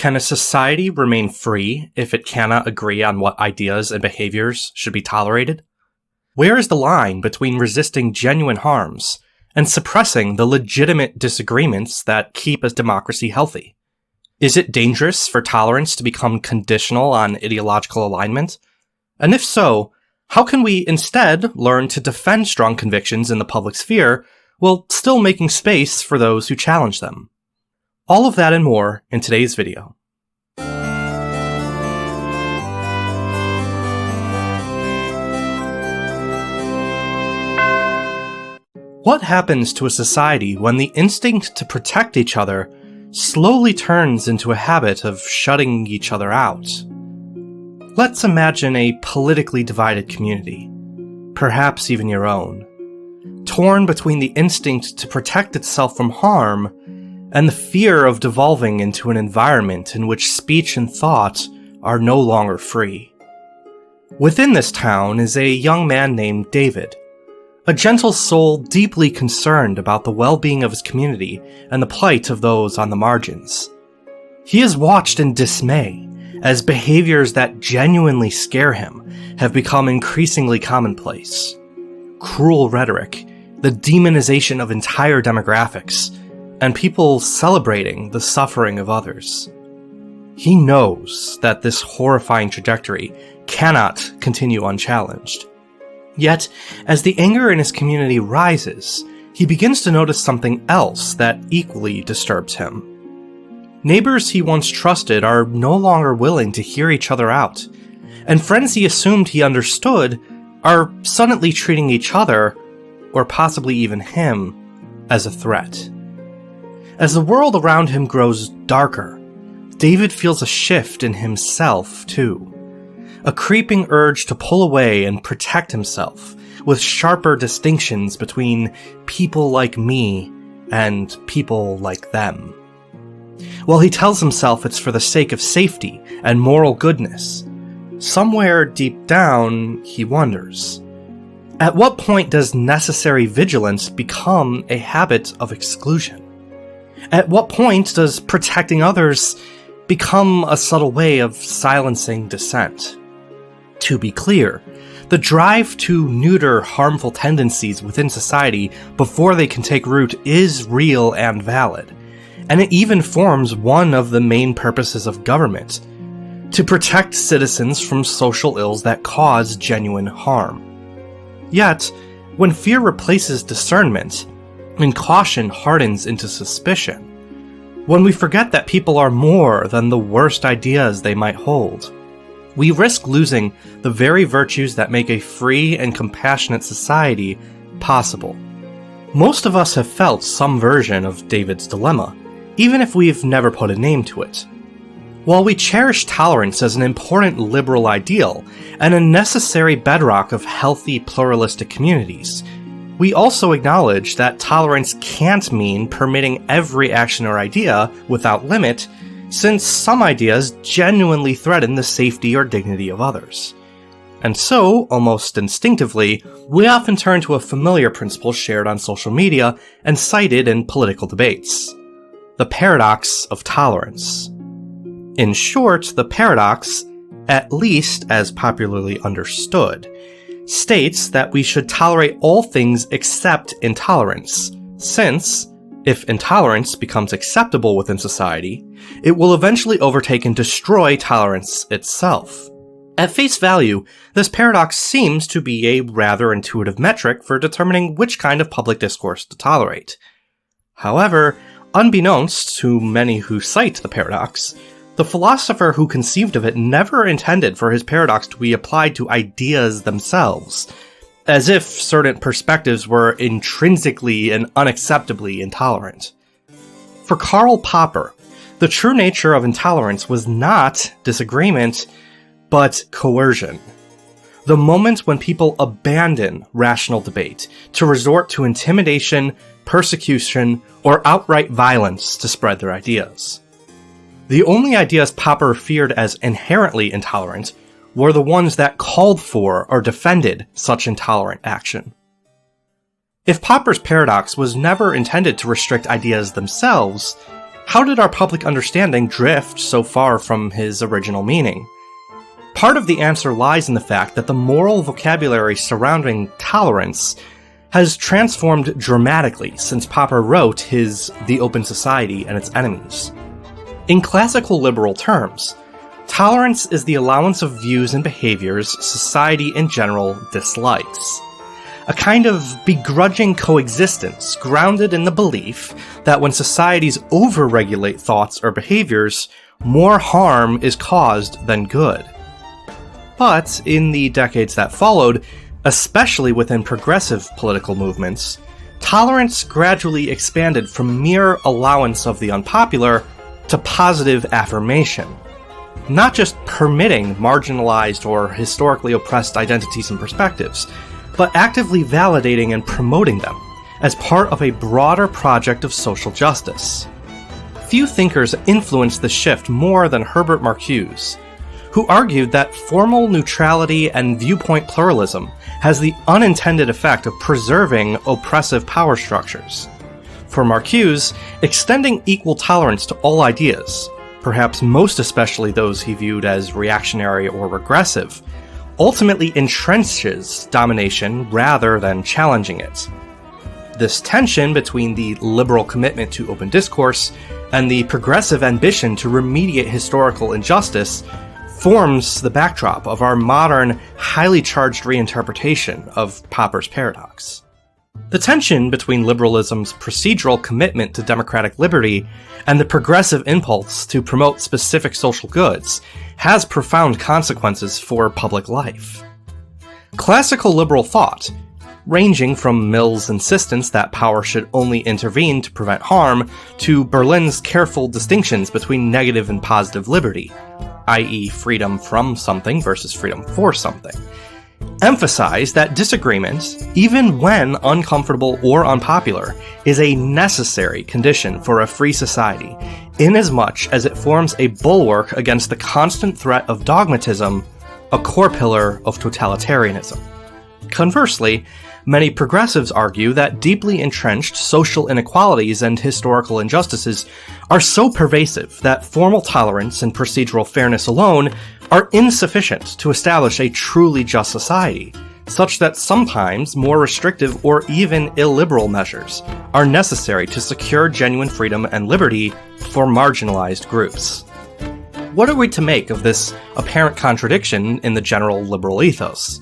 Can a society remain free if it cannot agree on what ideas and behaviors should be tolerated? Where is the line between resisting genuine harms and suppressing the legitimate disagreements that keep a democracy healthy? Is it dangerous for tolerance to become conditional on ideological alignment? And if so, how can we instead learn to defend strong convictions in the public sphere while still making space for those who challenge them? All of that and more in today's video. What happens to a society when the instinct to protect each other slowly turns into a habit of shutting each other out? Let's imagine a politically divided community, perhaps even your own, torn between the instinct to protect itself from harm and the fear of devolving into an environment in which speech and thought are no longer free. Within this town is a young man named David, a gentle soul deeply concerned about the well-being of his community and the plight of those on the margins. He has watched in dismay as behaviors that genuinely scare him have become increasingly commonplace. Cruel rhetoric, the demonization of entire demographics, and people celebrating the suffering of others. He knows that this horrifying trajectory cannot continue unchallenged. Yet, as the anger in his community rises, he begins to notice something else that equally disturbs him. Neighbors he once trusted are no longer willing to hear each other out, and friends he assumed he understood are suddenly treating each other, or possibly even him, as a threat. As the world around him grows darker, David feels a shift in himself, too. A creeping urge to pull away and protect himself, with sharper distinctions between people like me and people like them. While he tells himself it's for the sake of safety and moral goodness, somewhere deep down he wonders, at what point does necessary vigilance become a habit of exclusion? At what point does protecting others become a subtle way of silencing dissent? To be clear, the drive to neuter harmful tendencies within society before they can take root is real and valid, and it even forms one of the main purposes of government, to protect citizens from social ills that cause genuine harm. Yet, when fear replaces discernment, and caution hardens into suspicion, when we forget that people are more than the worst ideas they might hold, we risk losing the very virtues that make a free and compassionate society possible. Most of us have felt some version of David's dilemma, even if we've never put a name to it. While we cherish tolerance as an important liberal ideal and a necessary bedrock of healthy pluralistic communities, we also acknowledge that tolerance can't mean permitting every action or idea without limit, since some ideas genuinely threaten the safety or dignity of others. And so, almost instinctively, we often turn to a familiar principle shared on social media and cited in political debates: the paradox of tolerance. In short, the paradox, at least as popularly understood, states that we should tolerate all things except intolerance, since, if intolerance becomes acceptable within society, it will eventually overtake and destroy tolerance itself. At face value, this paradox seems to be a rather intuitive metric for determining which kind of public discourse to tolerate. However, unbeknownst to many who cite the paradox, the philosopher who conceived of it never intended for his paradox to be applied to ideas themselves, as if certain perspectives were intrinsically and unacceptably intolerant. For Karl Popper, the true nature of intolerance was not disagreement, but coercion. The moment when people abandon rational debate to resort to intimidation, persecution, or outright violence to spread their ideas. The only ideas Popper feared as inherently intolerant were the ones that called for or defended such intolerant action. If Popper's paradox was never intended to restrict ideas themselves, how did our public understanding drift so far from his original meaning? Part of the answer lies in the fact that the moral vocabulary surrounding tolerance has transformed dramatically since Popper wrote his The Open Society and Its Enemies. In classical liberal terms, tolerance is the allowance of views and behaviors society in general dislikes. A kind of begrudging coexistence grounded in the belief that when societies overregulate thoughts or behaviors, more harm is caused than good. But in the decades that followed, especially within progressive political movements, tolerance gradually expanded from mere allowance of the unpopular to positive affirmation. Not just permitting marginalized or historically oppressed identities and perspectives, but actively validating and promoting them as part of a broader project of social justice. Few thinkers influenced the shift more than Herbert Marcuse, who argued that formal neutrality and viewpoint pluralism has the unintended effect of preserving oppressive power structures. For Marcuse, extending equal tolerance to all ideas, perhaps most especially those he viewed as reactionary or regressive, ultimately entrenches domination rather than challenging it. This tension between the liberal commitment to open discourse and the progressive ambition to remediate historical injustice forms the backdrop of our modern, highly charged reinterpretation of Popper's paradox. The tension between liberalism's procedural commitment to democratic liberty and the progressive impulse to promote specific social goods has profound consequences for public life. Classical liberal thought, ranging from Mill's insistence that power should only intervene to prevent harm, to Berlin's careful distinctions between negative and positive liberty, i.e. freedom from something versus freedom for something, emphasize that disagreement, even when uncomfortable or unpopular, is a necessary condition for a free society, inasmuch as it forms a bulwark against the constant threat of dogmatism, a core pillar of totalitarianism. Conversely, many progressives argue that deeply entrenched social inequalities and historical injustices are so pervasive that formal tolerance and procedural fairness alone are insufficient to establish a truly just society, such that sometimes more restrictive or even illiberal measures are necessary to secure genuine freedom and liberty for marginalized groups. What are we to make of this apparent contradiction in the general liberal ethos?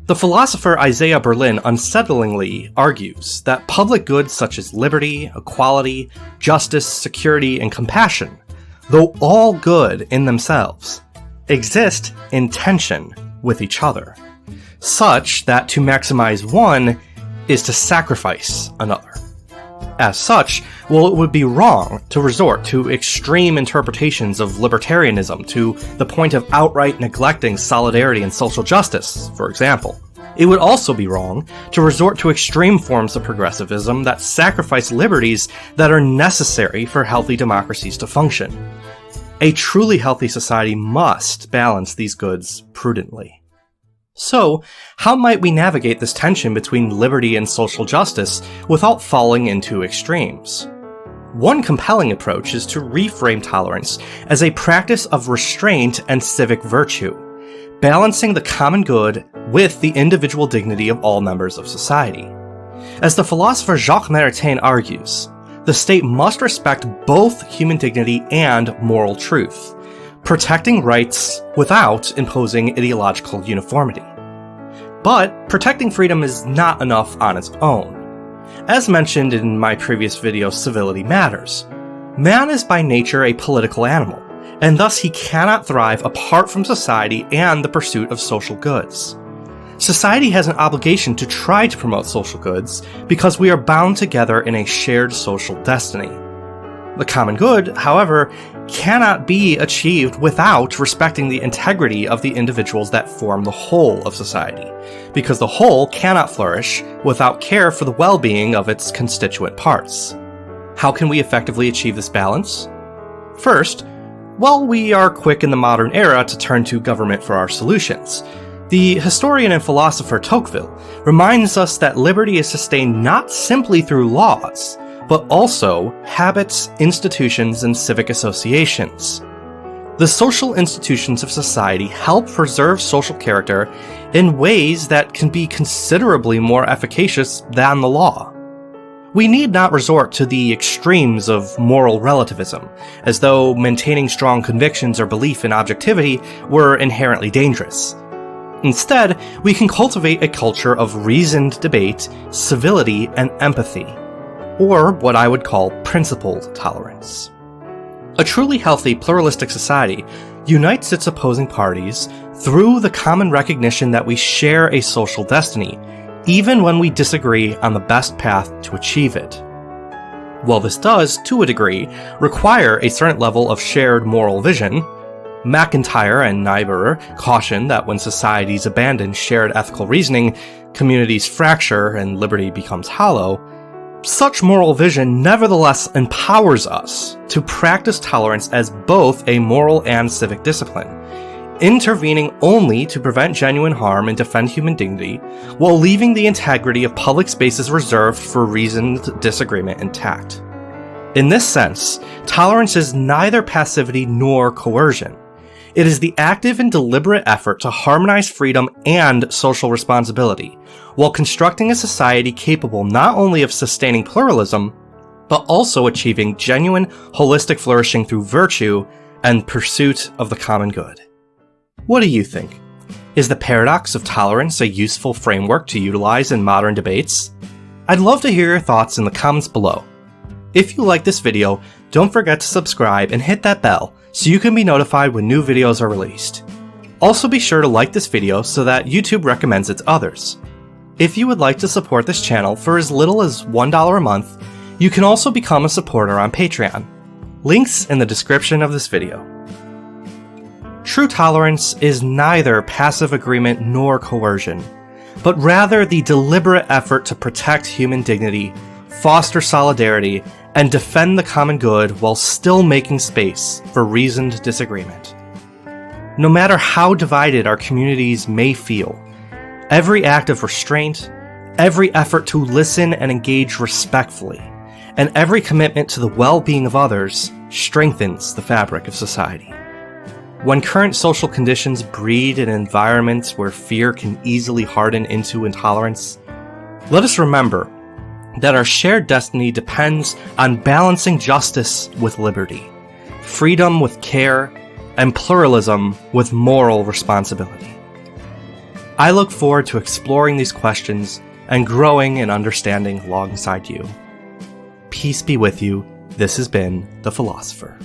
The philosopher Isaiah Berlin unsettlingly argues that public goods such as liberty, equality, justice, security, and compassion, though all good in themselves, exist in tension with each other, such that to maximize one is to sacrifice another. As such, while it would be wrong to resort to extreme interpretations of libertarianism to the point of outright neglecting solidarity and social justice, for example, it would also be wrong to resort to extreme forms of progressivism that sacrifice liberties that are necessary for healthy democracies to function. A truly healthy society must balance these goods prudently. So, how might we navigate this tension between liberty and social justice without falling into extremes? One compelling approach is to reframe tolerance as a practice of restraint and civic virtue, balancing the common good with the individual dignity of all members of society. As the philosopher Jacques Maritain argues, the state must respect both human dignity and moral truth, protecting rights without imposing ideological uniformity. But protecting freedom is not enough on its own. As mentioned in my previous video, Civility Matters, man is by nature a political animal, and thus he cannot thrive apart from society and the pursuit of social goods. Society has an obligation to try to promote social goods because we are bound together in a shared social destiny. The common good, however, cannot be achieved without respecting the integrity of the individuals that form the whole of society, because the whole cannot flourish without care for the well-being of its constituent parts. How can we effectively achieve this balance? First, well, we are quick in the modern era to turn to government for our solutions. The historian and philosopher Tocqueville reminds us that liberty is sustained not simply through laws, but also habits, institutions, and civic associations. The social institutions of society help preserve social character in ways that can be considerably more efficacious than the law. We need not resort to the extremes of moral relativism, as though maintaining strong convictions or belief in objectivity were inherently dangerous. Instead, we can cultivate a culture of reasoned debate, civility, and empathy, or what I would call principled tolerance. A truly healthy pluralistic society unites its opposing parties through the common recognition that we share a social destiny, even when we disagree on the best path to achieve it. While this does, to a degree, require a certain level of shared moral vision, McIntyre and Niebuhr caution that when societies abandon shared ethical reasoning, communities fracture and liberty becomes hollow. Such moral vision nevertheless empowers us to practice tolerance as both a moral and civic discipline, intervening only to prevent genuine harm and defend human dignity, while leaving the integrity of public spaces reserved for reasoned disagreement intact. In this sense, tolerance is neither passivity nor coercion. It is the active and deliberate effort to harmonize freedom and social responsibility, while constructing a society capable not only of sustaining pluralism, but also achieving genuine, holistic flourishing through virtue and pursuit of the common good. What do you think? Is the paradox of tolerance a useful framework to utilize in modern debates? I'd love to hear your thoughts in the comments below. If you like this video, don't forget to subscribe and hit that bell so you can be notified when new videos are released. Also be sure to like this video so that YouTube recommends it to others. If you would like to support this channel for as little as $1 a month, you can also become a supporter on Patreon. Links in the description of this video. True tolerance is neither passive agreement nor coercion, but rather the deliberate effort to protect human dignity, foster solidarity, and defend the common good while still making space for reasoned disagreement. No matter how divided our communities may feel, every act of restraint, every effort to listen and engage respectfully, and every commitment to the well-being of others strengthens the fabric of society. When current social conditions breed an environment where fear can easily harden into intolerance, let us remember that our shared destiny depends on balancing justice with liberty, freedom with care, and pluralism with moral responsibility. I look forward to exploring these questions and growing in understanding alongside you. Peace be with you. This has been The Philosopher.